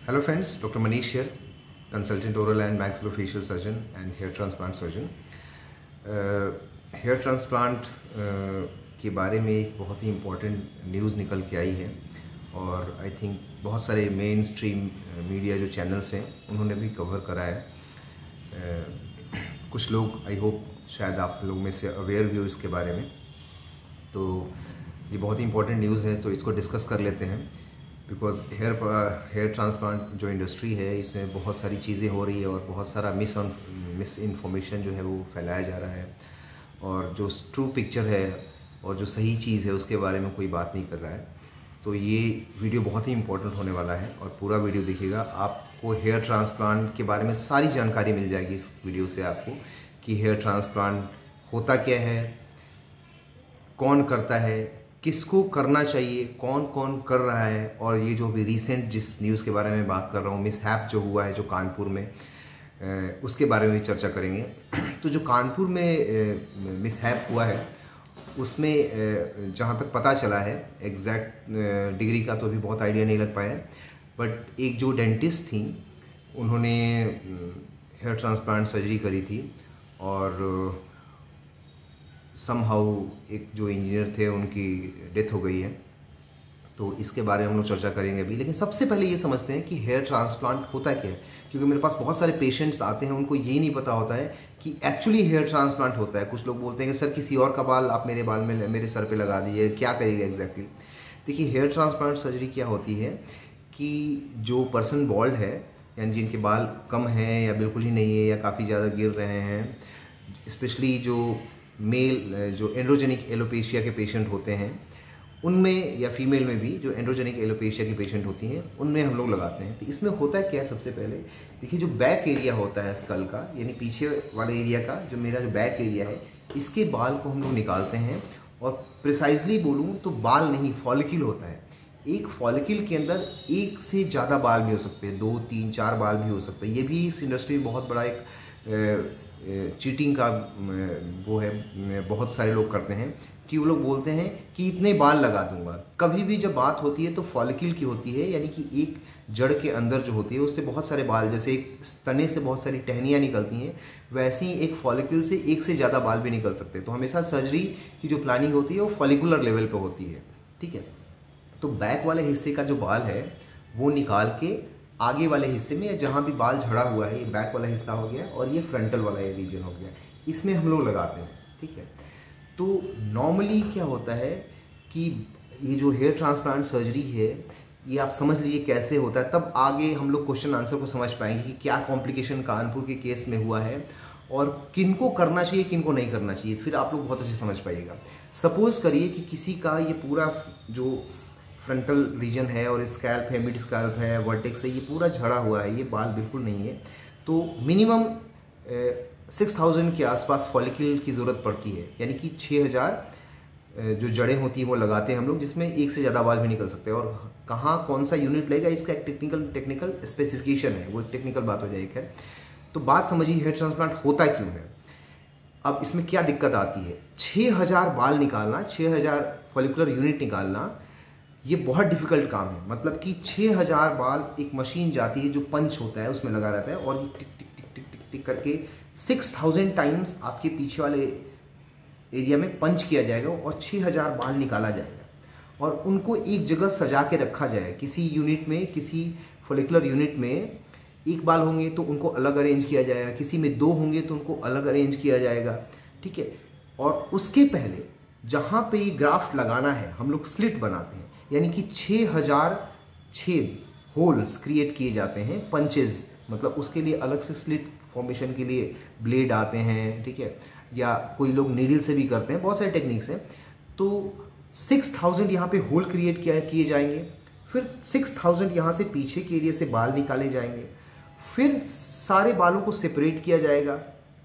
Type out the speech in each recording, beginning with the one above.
Hello friends, Dr. Manish here, consultant oral and maxillofacial surgeon and hair transplant surgeon. Hair transplant के बारे में एक बहुत ही important news निकल के आई है और आई थिंक बहुत सारे मेन स्ट्रीम मीडिया जो चैनल्स हैं उन्होंने भी कवर करा है। कुछ लोग आई होप शायद आप लोग में से अवेयर भी हो इसके बारे में, तो ये बहुत ही इम्पोर्टेंट न्यूज़ है, तो इसको डिस्कस कर लेते हैं। बिकॉज हेयर ट्रांसप्लांट जो इंडस्ट्री है इसमें बहुत सारी चीज़ें हो रही है और बहुत सारा मिस इन्फॉर्मेशन जो है वो फैलाया जा रहा है और जो ट्रू पिक्चर है और जो सही चीज़ है उसके बारे में कोई बात नहीं कर रहा है। तो ये वीडियो बहुत ही इम्पोर्टेंट होने वाला है और पूरा वीडियो देखिएगा। आपको हेयर ट्रांसप्लांट के बारे में सारी जानकारी मिल जाएगी इस वीडियो से आपको, कि हेयर ट्रांसप्लांट होता क्या है, कौन करता है, किसको करना चाहिए, कौन कौन कर रहा है, और ये जो भी रिसेंट जिस न्यूज़ के बारे में बात कर रहा हूँ, मिसहैप जो हुआ है जो कानपुर में, उसके बारे में भी चर्चा करेंगे। तो जो कानपुर में मिसहैप हुआ है उसमें जहाँ तक पता चला है, एग्जैक्ट डिग्री का तो अभी बहुत आइडिया नहीं लग पाया है, बट एक जो डेंटिस्ट थी उन्होंने हेयर ट्रांसप्लांट सर्जरी करी थी और समहाउ एक जो इंजीनियर थे उनकी डेथ हो गई है। तो इसके बारे में हम लोग चर्चा करेंगे अभी, लेकिन सबसे पहले ये समझते हैं कि हेयर ट्रांसप्लांट होता क्या है, क्योंकि मेरे पास बहुत सारे पेशेंट्स आते हैं उनको ये नहीं पता होता है कि एक्चुअली हेयर ट्रांसप्लांट होता है। कुछ लोग बोलते हैं कि सर किसी और का बाल आप मेरे बाल में मेरे सर पे लगा दीजिए, क्या करिएगा एग्जैक्टली। देखिए, हेयर ट्रांसप्लांट सर्जरी क्या होती है कि जो पर्सन बॉल्ड है, यानी जिनके बाल कम हैं या बिल्कुल ही नहीं है या काफ़ी ज़्यादा गिर रहे हैं, स्पेशली जो मेल जो एंड्रोजेनिक एलोपेशिया के पेशेंट होते हैं उनमें, या फीमेल में भी जो एंड्रोजेनिक एलोपेशिया की पेशेंट होती हैं उनमें हम लोग लगाते हैं। तो इसमें होता है क्या है, सबसे पहले देखिए जो बैक एरिया होता है स्कल का, यानी पीछे वाले एरिया का, जो मेरा जो बैक एरिया है, इसके बाल को हम लोग निकालते हैं। और प्रिसाइजली बोलूँ तो बाल नहीं, फॉलिकल होता है। एक फॉलिकल के अंदर एक से ज़्यादा बाल भी हो सकते हैं, 2, 3, 4 बाल भी हो सकते हैं। ये भी इस इंडस्ट्री में बहुत बड़ा एक चीटिंग का वो है, बहुत सारे लोग करते हैं कि वो लोग बोलते हैं कि इतने बाल लगा दूंगा। कभी भी जब बात होती है तो फॉलिकल की होती है, यानी कि एक जड़ के अंदर जो होती है उससे बहुत सारे बाल, जैसे एक तने से बहुत सारी टहनियाँ निकलती हैं, वैसे ही एक फॉलिकल से एक से ज़्यादा बाल भी निकल सकते हैं। तो हमेशा सर्जरी की जो प्लानिंग होती है वो फॉलिकुलर लेवल पर होती है, ठीक है। तो बैक वाले हिस्से का जो बाल है वो निकाल के आगे वाले हिस्से में, या जहाँ भी बाल झड़ा हुआ है, ये बैक वाला हिस्सा हो गया और ये फ्रंटल वाला ये रीजन हो गया, इसमें हम लोग लगाते हैं, ठीक है। तो नॉर्मली क्या होता है कि ये जो हेयर ट्रांसप्लांट सर्जरी है ये आप समझ लीजिए कैसे होता है, तब आगे हम लोग क्वेश्चन आंसर को समझ पाएंगे कि क्या कॉम्प्लिकेशन कानपुर के केस में हुआ है और किनको करना चाहिए किनको नहीं करना चाहिए, फिर आप लोग बहुत अच्छे समझ पाइएगा। सपोज करिए कि किसी का ये पूरा जो फ्रंटल रीजन है और स्कैल्प है, मिड स्कैल्प है, वर्टेक्स है, ये पूरा झड़ा हुआ है, ये बाल बिल्कुल नहीं है, तो मिनिमम 6000 के आसपास फॉलिकल की ज़रूरत पड़ती है, यानी कि 6000 जो जड़ें होती हैं वो लगाते हैं हम लोग, जिसमें एक से ज़्यादा बाल भी निकल सकते हैं। और कहाँ कौन सा यूनिट लगेगा इसका एक टेक्निकल स्पेसिफिकेशन है, वो एक टेक्निकल बात हो जाएगी। खैर, तो बात समझिए हेयर ट्रांसप्लांट होता क्यों है। अब इसमें क्या दिक्कत आती है, 6000 बाल निकालना, 6000 फॉलिकुलर यूनिट निकालना, ये बहुत डिफिकल्ट काम है। मतलब कि 6000 बाल एक मशीन जाती है जो पंच होता है उसमें लगा रहता है और ये टिक टिक टिक टिक टिक टिक करके 6000 टाइम्स आपके पीछे वाले एरिया में पंच किया जाएगा और 6000 बाल निकाला जाएगा और उनको एक जगह सजा के रखा जाएगा। किसी यूनिट में, किसी फॉलिकुलर यूनिट में एक बाल होंगे तो उनको अलग अरेंज किया जाएगा, किसी में 2 होंगे तो उनको अलग अरेंज किया जाएगा, ठीक है। और उसके पहले जहाँ पे ये ग्राफ्ट लगाना है हम लोग स्लिट बनाते हैं, यानी कि 6000 छेद, होल्स क्रिएट किए जाते हैं, पंचेज, मतलब उसके लिए अलग से स्लिट फॉर्मेशन के लिए ब्लेड आते हैं, ठीक है, या कोई लोग नीडल से भी करते हैं, बहुत सारे टेक्निक्स हैं। तो 6000 यहाँ पे होल क्रिएट किए जाएंगे, फिर 6000 यहाँ से पीछे के एरिया से बाल निकाले जाएंगे, फिर सारे बालों को सेपरेट किया जाएगा,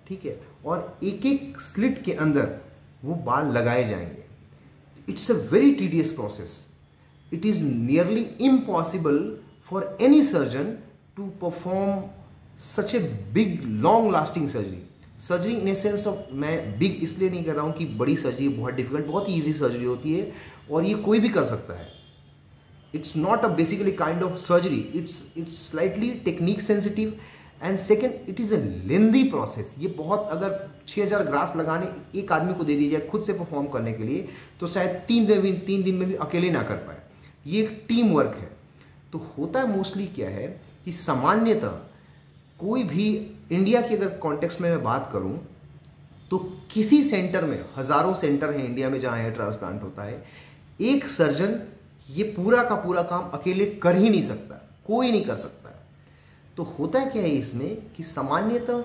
ठीक है, और एक एक स्लिट के अंदर वो बाल लगाए जाएंगे। It's a very tedious process. It is nearly impossible for any surgeon to perform such a big, long-lasting surgery. Surgery in a sense of, मैं बिग इसलिए नहीं कर रहा हूँ कि बड़ी सर्जरी बहुत डिफिकल्ट, बहुत ही ईजी सर्जरी होती है और ये कोई भी कर सकता है, It's not a basically kind of surgery. It's slightly technique sensitive and second it is a lengthy process. ये बहुत, अगर 6000 ग्राफ्ट लगाने एक आदमी को दे दी जाए खुद से परफॉर्म करने के लिए तो शायद 3 दिन में भी अकेले ना कर पाए. ये एक टीम वर्क है. तो होता है मोस्टली क्या है कि सामान्यतः कोई भी इंडिया के अगर कॉन्टेक्स्ट में मैं बात करूं तो किसी सेंटर में, हज़ारों सेंटर हैं इंडिया में जहां हेयर ट्रांसप्लांट होता है, एक सर्जन ये पूरा का पूरा काम अकेले कर ही नहीं सकता, कोई नहीं कर सकता. तो होता क्या है इसमें कि सामान्यतः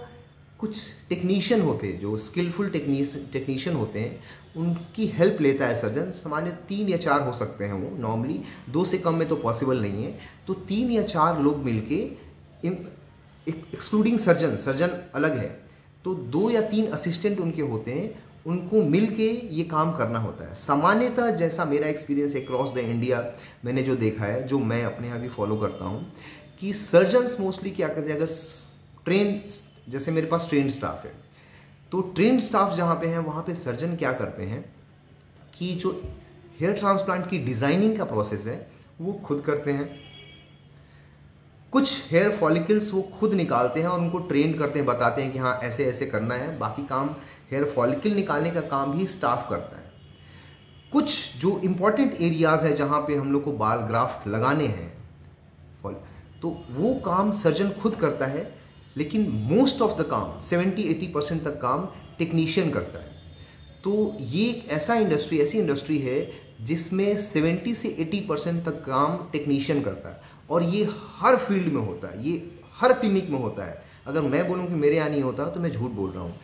कुछ टेक्नीशियन होते हैं जो स्किलफुल टेक्नीशियन होते हैं, उनकी हेल्प लेता है सर्जन. सामान्य 3 या 4 हो सकते हैं वो, नॉर्मली 2 से कम में तो पॉसिबल नहीं है. तो 3 या 4 लोग मिलके, एक्सक्लूडिंग सर्जन अलग है, तो 2 या 3 असिस्टेंट उनके होते हैं, उनको मिलके ये काम करना होता है. सामान्यतः जैसा मेरा एक्सपीरियंस है क्रॉस द इंडिया, मैंने जो देखा है, जो मैं अपने यहाँ भी फॉलो करता हूँ, कि सर्जन्स मोस्टली क्या करते हैं, अगर ट्रेन, जैसे मेरे पास ट्रेन स्टाफ है, तो ट्रेन स्टाफ जहाँ पे हैं वहाँ पे सर्जन क्या करते हैं कि जो हेयर ट्रांसप्लांट की डिज़ाइनिंग का प्रोसेस है वो खुद करते हैं. कुछ हेयर फॉलिकल्स वो खुद निकालते हैं और उनको ट्रेन करते हैं, बताते हैं कि हाँ ऐसे ऐसे करना है. बाकी काम हेयर फॉलिकल निकालने का काम भी स्टाफ करता है. कुछ जो इम्पॉर्टेंट एरियाज़ है जहाँ पे हम लोग को बाल ग्राफ्ट लगाने हैं तो वो काम सर्जन खुद करता है, लेकिन मोस्ट ऑफ द काम 70-80% तक काम टेक्नीशियन करता है. तो ये एक ऐसी इंडस्ट्री है जिसमें 70 से 80% तक काम टेक्नीशियन करता है. और ये हर फील्ड में होता है, ये हर क्लिनिक में होता है. अगर मैं बोलूँ कि मेरे यहाँ नहीं होता तो मैं झूठ बोल रहा हूँ.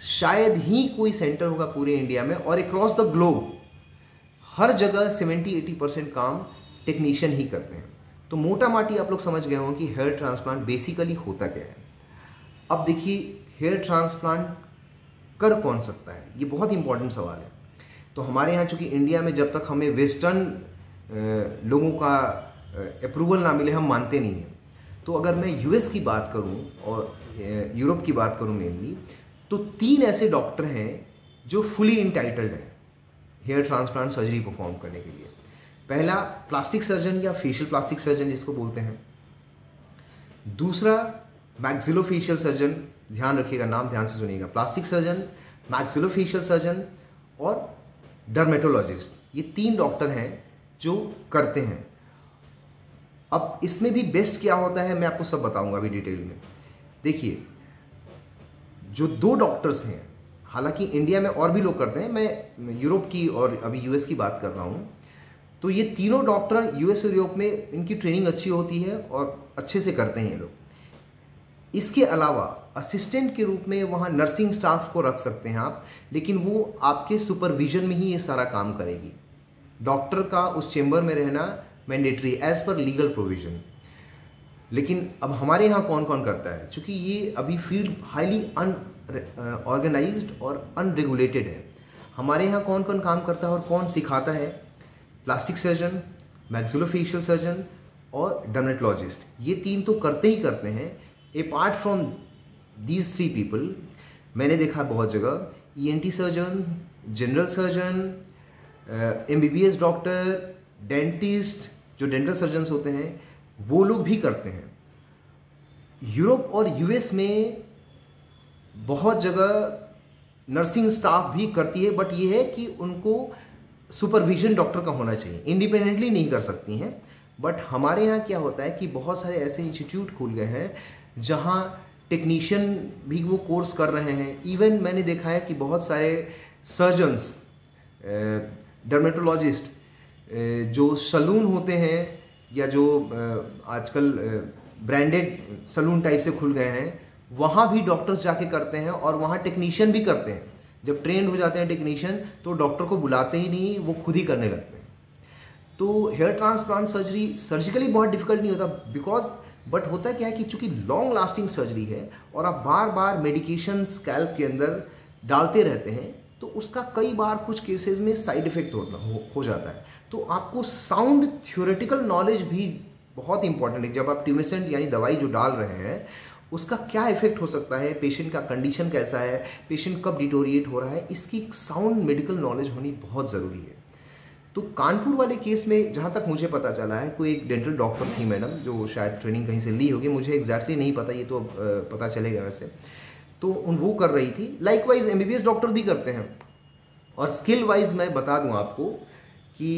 शायद ही कोई सेंटर होगा पूरे इंडिया में, और अक्रॉस द ग्लोब हर जगह 70-80% काम टेक्नीशियन ही करते हैं. तो मोटा माटी आप लोग समझ गए हों कि हेयर ट्रांसप्लांट बेसिकली होता क्या है. अब देखिए, हेयर ट्रांसप्लांट कर कौन सकता है, ये बहुत इंपॉर्टेंट सवाल है. तो हमारे यहाँ चूँकि इंडिया में जब तक हमें वेस्टर्न लोगों का अप्रूवल ना मिले हम मानते नहीं हैं. तो अगर मैं यूएस की बात करूँ और यूरोप की बात करूँ मेनली, तो 3 ऐसे डॉक्टर हैं जो फुली इंटाइटल्ड हैं हेयर ट्रांसप्लांट सर्जरी परफॉर्म करने के लिए. पहला प्लास्टिक सर्जन या फेशियल प्लास्टिक सर्जन जिसको बोलते हैं. दूसरा मैक्सिलोफेशियल सर्जन, ध्यान रखिएगा, नाम ध्यान से सुनिएगा. प्लास्टिक सर्जन, मैक्सिलोफेशियल सर्जन और डर्मेटोलॉजिस्ट, ये 3 डॉक्टर हैं जो करते हैं. अब इसमें भी बेस्ट क्या होता है मैं आपको सब बताऊंगा अभी डिटेल में. देखिए, जो 2 डॉक्टर्स हैं, हालांकि इंडिया में और भी लोग करते हैं, मैं यूरोप की और अभी यूएस की बात कर रहा हूँ. तो ये तीनों डॉक्टर यूएस और यूरोप में इनकी ट्रेनिंग अच्छी होती है और अच्छे से करते हैं ये लोग. इसके अलावा असिस्टेंट के रूप में वहाँ नर्सिंग स्टाफ को रख सकते हैं आप, लेकिन वो आपके सुपरविजन में ही ये सारा काम करेगी. डॉक्टर का उस चेंबर में रहना mandatory as per legal provision. लेकिन अब हमारे यहाँ कौन कौन करता है, चूँकि ये अभी फील्ड हाईली अनऑर्गेनाइज्ड और अनरेगुलेटेड है. हमारे यहाँ कौन कौन काम करता है और कौन सिखाता है? प्लास्टिक सर्जन, मैक्सिलोफेशियल सर्जन और डर्मेटोलॉजिस्ट. ये 3 तो करते ही करते हैं. अपार्ट फ्रॉम दीज 3 पीपल मैंने देखा बहुत जगह ENT surgeon, general surgeon, MBBS doctor, dentist, जो डेंटल सर्जन्स होते हैं वो लोग भी करते हैं. यूरोप और यूएस में बहुत जगह नर्सिंग स्टाफ भी करती है, बट ये है कि उनको सुपरविजन डॉक्टर का होना चाहिए, इंडिपेंडेंटली नहीं कर सकती हैं. बट हमारे यहाँ क्या होता है कि बहुत सारे ऐसे इंस्टीट्यूट खुल गए हैं जहाँ टेक्नीशियन भी वो कोर्स कर रहे हैं. इवन मैंने देखा है कि बहुत सारे सर्जन्स, डर्मेटोलॉजिस्ट जो सलून होते हैं या जो आजकल ब्रांडेड सलून टाइप से खुल गए हैं, वहाँ भी डॉक्टर्स जाके करते हैं और वहाँ टेक्नीशियन भी करते हैं. जब ट्रेंड हो जाते हैं टेक्नीशियन तो डॉक्टर को बुलाते ही नहीं, वो खुद ही करने लगते हैं. तो हेयर ट्रांसप्लांट सर्जरी सर्जिकली बहुत डिफिकल्ट नहीं होता, बिकॉज बट होता क्या है कि चूंकि लॉन्ग लास्टिंग सर्जरी है और आप बार बार मेडिकेशन स्कैल्प के अंदर डालते रहते हैं, तो उसका कई बार कुछ केसेस में साइड इफेक्ट हो जाता है. तो आपको साउंड थ्योरेटिकल नॉलेज भी बहुत इंपॉर्टेंट है. जब आप ट्यूमेसेंट यानी दवाई जो डाल रहे हैं उसका क्या इफेक्ट हो सकता है, पेशेंट का कंडीशन कैसा है, पेशेंट कब डिटोरिएट हो रहा है, इसकी साउंड मेडिकल नॉलेज होनी बहुत ज़रूरी है. तो कानपुर वाले केस में जहाँ तक मुझे पता चला है, कोई एक डेंटल डॉक्टर थी मैडम, जो शायद ट्रेनिंग कहीं से ली होगी, मुझे एग्जैक्टली नहीं पता, ये तो पता चलेगा वैसे। तो वो कर रही थी। लाइकवाइज MBBS डॉक्टर भी करते हैं। और स्किल वाइज मैं बता दूं आपको कि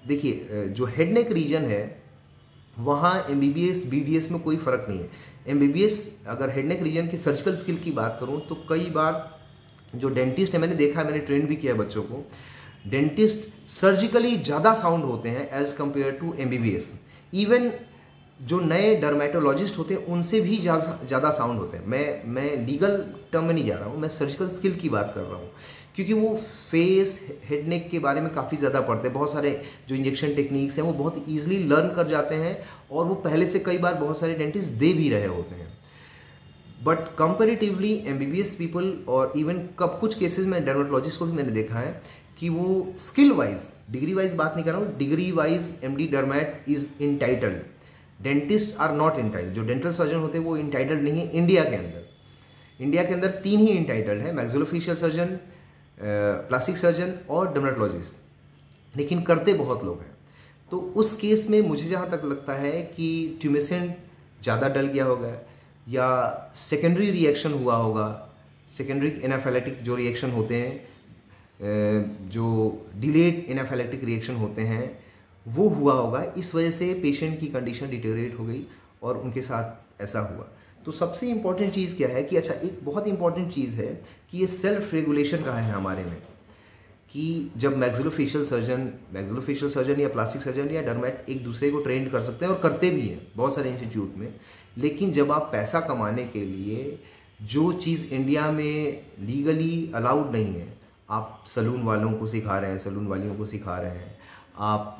देखिए, जो हेड नेक रीजन है वहाँ MBBS BDS में कोई फ़र्क नहीं है। MBBS अगर हेड नेक रीजन की सर्जिकल स्किल की बात करूँ तो कई बार जो डेंटिस्ट है, मैंने देखा है, मैंने ट्रेन भी किया है बच्चों को, डेंटिस्ट सर्जिकली ज़्यादा साउंड होते हैं as compared to MBBS। Even जो नए डर्मेटोलॉजिस्ट होते हैं उनसे भी ज़्यादा साउंड होते हैं। मैं लीगल टर्म में नहीं जा रहा हूँ, मैं सर्जिकल स्किल की बात कर रहा हूँ, क्योंकि वो फेस हेड नेक के बारे में काफ़ी ज़्यादा पढ़ते हैं। बहुत सारे जो इंजेक्शन टेक्निक्स हैं वो बहुत ईजिली लर्न कर जाते हैं, और वो पहले से कई बार बहुत सारे डेंटिस्ट दे भी रहे होते हैं। बट कंपेरेटिवली MBBS पीपल, और इवन कुछ केसेस में डर्मेटोलॉजिस्ट को भी मैंने देखा है कि वो स्किल वाइज, डिग्री वाइज बात नहीं कर रहा हूँ, degree wise MD dermat is entitled, dentist are not entitled. जो डेंटल सर्जन होते हैं वो इंटाइटल्ड नहीं है। इंडिया के अंदर 3 ही इंटाइटल्ड है, मैक्सिलोफेशियल सर्जन, प्लास्टिक सर्जन और डर्मेटोलॉजिस्ट, लेकिन करते बहुत लोग हैं। तो उस केस में मुझे जहाँ तक लगता है कि ट्यूमेसेंट ज़्यादा डल गया होगा, या सेकेंडरी रिएक्शन हुआ होगा, सेकेंडरी एनाफिलेटिक जो रिएक्शन होते हैं, जो डिलेड एनाफिलेटिक रिएक्शन होते हैं, वो हुआ होगा। इस वजह से पेशेंट की कंडीशन डिटेरियोरेट हो गई और उनके साथ ऐसा हुआ। तो सबसे इम्पॉर्टेंट चीज़ क्या है कि अच्छा, एक बहुत इंपॉर्टेंट चीज़ है कि ये सेल्फ रेगुलेशन कहाँ है हमारे में, कि जब मैक्सिलोफेशियल सर्जन या प्लास्टिक सर्जन या डर्मेट एक दूसरे को ट्रेंड कर सकते हैं और करते भी हैं बहुत सारे इंस्टीट्यूट में, लेकिन जब आप पैसा कमाने के लिए जो चीज़ इंडिया में लीगली अलाउड नहीं है, आप सलून वालों को सिखा रहे हैं, सलून वालियों को सिखा रहे हैं, आप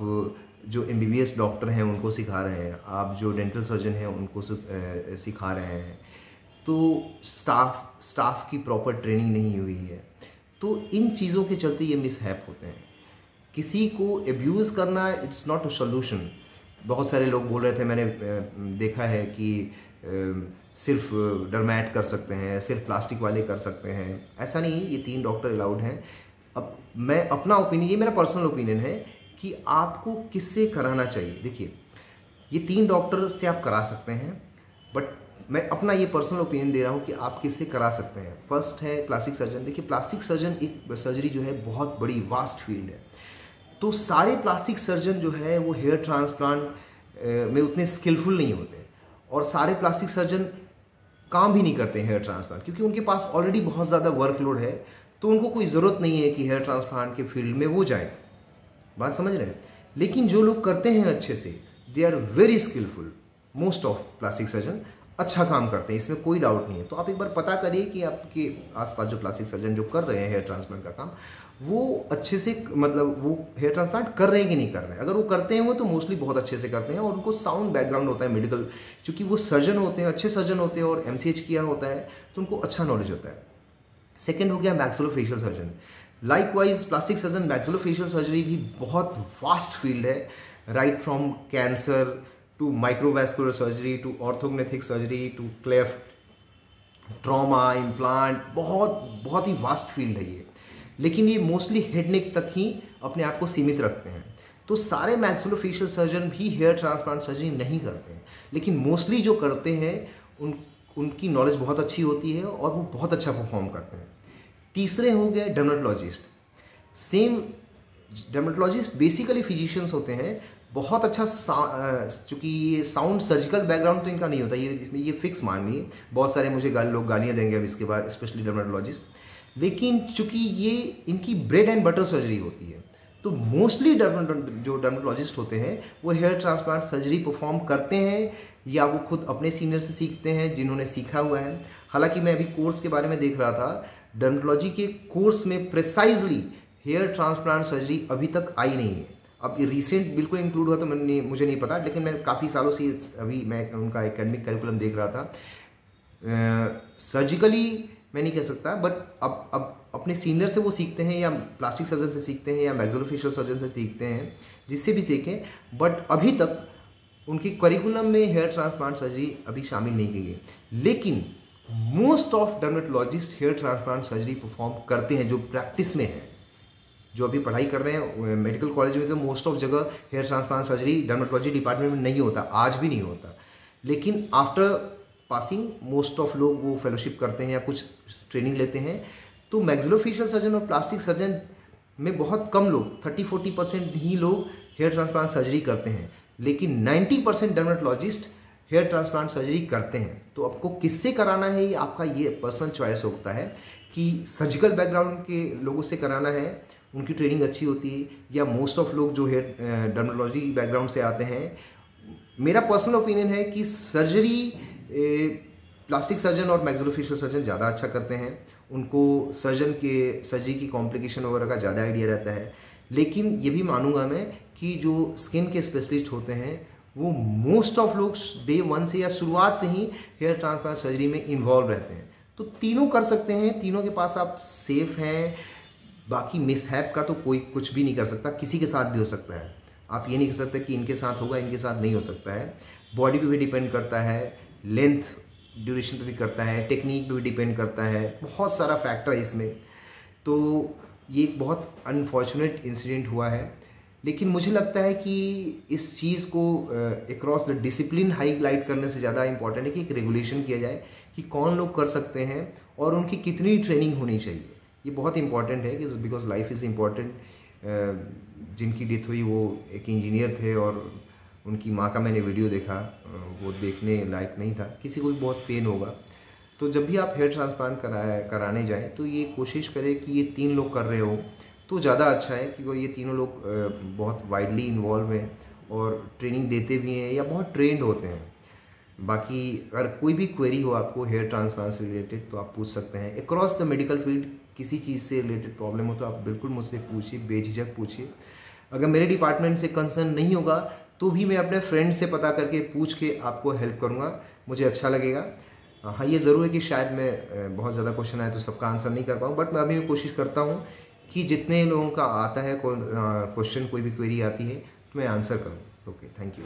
जो MBBS डॉक्टर हैं उनको सिखा रहे हैं, आप जो डेंटल सर्जन हैं उनको सिखा रहे हैं, तो स्टाफ की प्रॉपर ट्रेनिंग नहीं हुई है, तो इन चीज़ों के चलते ये मिसहैप होते हैं। किसी को एब्यूज़ करना इट्स नॉट अ सोल्यूशन। बहुत सारे लोग बोल रहे थे, मैंने देखा है कि सिर्फ डर्मेट कर सकते हैं, सिर्फ प्लास्टिक वाले कर सकते हैं। ऐसा नहीं, ये 3 डॉक्टर अलाउड हैं। अब मैं अपना ओपिनियन, ये मेरा पर्सनल ओपिनियन है कि आपको किससे कराना चाहिए। देखिए, ये 3 डॉक्टर से आप करा सकते हैं, बट मैं अपना ये पर्सनल ओपिनियन दे रहा हूँ कि आप किससे करा सकते हैं। फर्स्ट है प्लास्टिक सर्जन। देखिए, प्लास्टिक सर्जन एक सर्जरी जो है बहुत बड़ी वास्ट फील्ड है, तो सारे प्लास्टिक सर्जन जो है वो हेयर ट्रांसप्लांट में उतने स्किलफुल नहीं होते, और सारे प्लास्टिक सर्जन काम भी नहीं करते हेयर ट्रांसप्लांट, क्योंकि उनके पास ऑलरेडी बहुत ज़्यादा वर्कलोड है, तो उनको कोई ज़रूरत नहीं है कि हेयर ट्रांसप्लांट के फील्ड में वो जाएं। बात समझ रहे हैं? लेकिन जो लोग करते हैं अच्छे से, they are very skilful. Most of plastic surgeon अच्छा काम करते हैं, इसमें कोई डाउट नहीं है। तो आप एक बार पता करिए कि आपके आसपास जो प्लास्टिक सर्जन जो कर रहे हैं हेयर ट्रांसप्लांट का काम, वो अच्छे से, मतलब वो हेयर ट्रांसप्लांट कर रहे हैं कि नहीं कर रहे हैं। अगर वो करते हैं वो तो मोस्टली बहुत अच्छे से करते हैं, और उनको साउंड बैकग्राउंड होता है मेडिकल, क्योंकि वो सर्जन होते हैं, अच्छे सर्जन होते हैं, और MCH किया होता है, तो उनको अच्छा नॉलेज होता है। सेकेंड हो गया maxillofacial surgeon. Likewise plastic surgeon, maxillofacial surgery भी बहुत वास्ट फील्ड है, right from cancer to microvascular surgery to orthognathic surgery to cleft, trauma, implant, बहुत ही वास्ट फील्ड है ये। लेकिन ये मोस्टली हेड नेक तक ही अपने आप को सीमित रखते हैं। तो सारे मैक्सिलोफेशियल सर्जन भी हेयर ट्रांसप्लांट सर्जरी नहीं करते हैं, लेकिन मोस्टली जो करते हैं उनकी नॉलेज बहुत अच्छी होती है और वो बहुत अच्छा परफॉर्म करते हैं। तीसरे हो गए dermatologist. Same, dermatologist basically physicians होते हैं, बहुत अच्छा चूँकि ये साउंड सर्जिकल बैकग्राउंड तो इनका नहीं होता, ये फिक्स मानिए। बहुत सारे मुझे लोग गालियाँ देंगे अब इसके बाद, स्पेशली डर्मेटोलॉजिस्ट, लेकिन चूँकि ये इनकी ब्रेड एंड बटर सर्जरी होती है, तो मोस्टली जो डर्मेटोलॉजिस्ट होते हैं वो हेयर ट्रांसप्लांट सर्जरी परफॉर्म करते हैं, या वो खुद अपने सीनियर से सीखते हैं जिन्होंने सीखा हुआ है। हालांकि मैं अभी कोर्स के बारे में देख रहा था, डर्मेटोलॉजी के कोर्स में प्रिसाइजली हेयर ट्रांसप्लांट सर्जरी अभी तक आई नहीं है। अब रिसेंट बिल्कुल इंक्लूड हुआ तो मुझे नहीं पता, लेकिन मैं काफ़ी सालों से अभी मैं उनका एकेडमिक करिकुलम देख रहा था। सर्जिकली मैं नहीं कह सकता, बट अब अपने सीनियर से वो सीखते हैं, या प्लास्टिक सर्जन से सीखते हैं, या मैक्सिलोफेशियल सर्जन से सीखते हैं, जिससे भी सीखें, बट अभी तक उनके करिकुलम में हेयर ट्रांसप्लांट सर्जरी अभी शामिल नहीं की गई। लेकिन most of dermatologist hair transplant surgery perform करते हैं जो प्रैक्टिस में है। जो अभी पढ़ाई कर रहे हैं मेडिकल कॉलेज में, तो मोस्ट ऑफ जगह hair transplant surgery dermatology department में नहीं होता, आज भी नहीं होता। लेकिन आफ्टर पासिंग मोस्ट ऑफ लोग वो फेलोशिप करते हैं या कुछ ट्रेनिंग लेते हैं। तो मैक्सिलोफेशियल सर्जन और प्लास्टिक सर्जन में बहुत कम लोग 30-40% ही लोग हेयर ट्रांसप्लांट सर्जरी करते हैं, लेकिन 90% डर्मेटोलॉजिस्ट हेयर ट्रांसप्लांट सर्जरी करते हैं। तो आपको किससे कराना है ये आपका ये पर्सनल चॉइस होता है कि सर्जिकल बैकग्राउंड के लोगों से कराना है, उनकी ट्रेनिंग अच्छी होती है, या मोस्ट ऑफ लोग जो हेयर डर्मेटोलॉजी बैकग्राउंड से आते हैं। मेरा पर्सनल ओपिनियन है कि सर्जरी प्लास्टिक सर्जन और मैक्सिलोफेशियल सर्जन ज़्यादा अच्छा करते हैं, उनको सर्जरी की कॉम्प्लिकेशन वगैरह का ज़्यादा आइडिया रहता है। लेकिन ये भी मानूंगा मैं कि जो स्किन के स्पेशलिस्ट होते हैं वो मोस्ट ऑफ लोग डे 1 से या शुरुआत से ही हेयर ट्रांसप्लांट सर्जरी में इन्वॉल्व रहते हैं। तो तीनों कर सकते हैं, तीनों के पास आप सेफ हैं। बाकी मिसहैप का तो कोई कुछ भी नहीं कर सकता, किसी के साथ भी हो सकता है। आप ये नहीं कह सकते कि इनके साथ होगा, इनके साथ नहीं हो सकता है। बॉडी पे भी डिपेंड करता है, लेंथ ड्यूरेशन पे भी करता है, टेक्निक पे भी डिपेंड करता है, बहुत सारा फैक्टर है इसमें। तो ये एक बहुत अनफॉर्चुनेट इंसिडेंट हुआ है, लेकिन मुझे लगता है कि इस चीज़ को अक्रॉस द डिसिप्लिन हाईलाइट करने से ज़्यादा इंपॉर्टेंट है कि एक रेगुलेशन किया जाए कि कौन लोग कर सकते हैं और उनकी कितनी ट्रेनिंग होनी चाहिए। ये बहुत इंपॉर्टेंट है कि बिकॉज लाइफ इज़ इम्पॉर्टेंट। जिनकी डेथ हुई वो एक इंजीनियर थे और उनकी माँ का मैंने वीडियो देखा, वो देखने लायक नहीं था, किसी को भी बहुत पेन होगा। तो जब भी आप हेयर ट्रांसप्लांट कराने जाएं तो ये कोशिश करें कि ये 3 लोग कर रहे हो तो ज़्यादा अच्छा है, क्योंकि ये तीनों लोग बहुत वाइडली इन्वॉल्व हैं और ट्रेनिंग देते भी हैं या बहुत ट्रेंड होते हैं। बाकी अगर कोई भी क्वेरी हो आपको हेयर ट्रांसप्लांट से रिलेटेड तो आप पूछ सकते हैं। अक्रॉस द मेडिकल फील्ड किसी चीज़ से रिलेटेड प्रॉब्लम हो तो आप बिल्कुल मुझसे पूछिए, बेझिझक पूछिए। अगर मेरे डिपार्टमेंट से कंसर्न नहीं होगा तो भी मैं अपने फ्रेंड से पता करके पूछ के आपको हेल्प करूँगा, मुझे अच्छा लगेगा। हाँ, ये ज़रूर है कि शायद मैं बहुत ज़्यादा क्वेश्चन आए तो सबका आंसर नहीं कर पाऊँ, बट मैं अभी कोशिश करता हूँ कि जितने लोगों का आता है क्वेश्चन, कोई भी क्वेरी आती है तो मैं आंसर करूँ। Okay, thank you.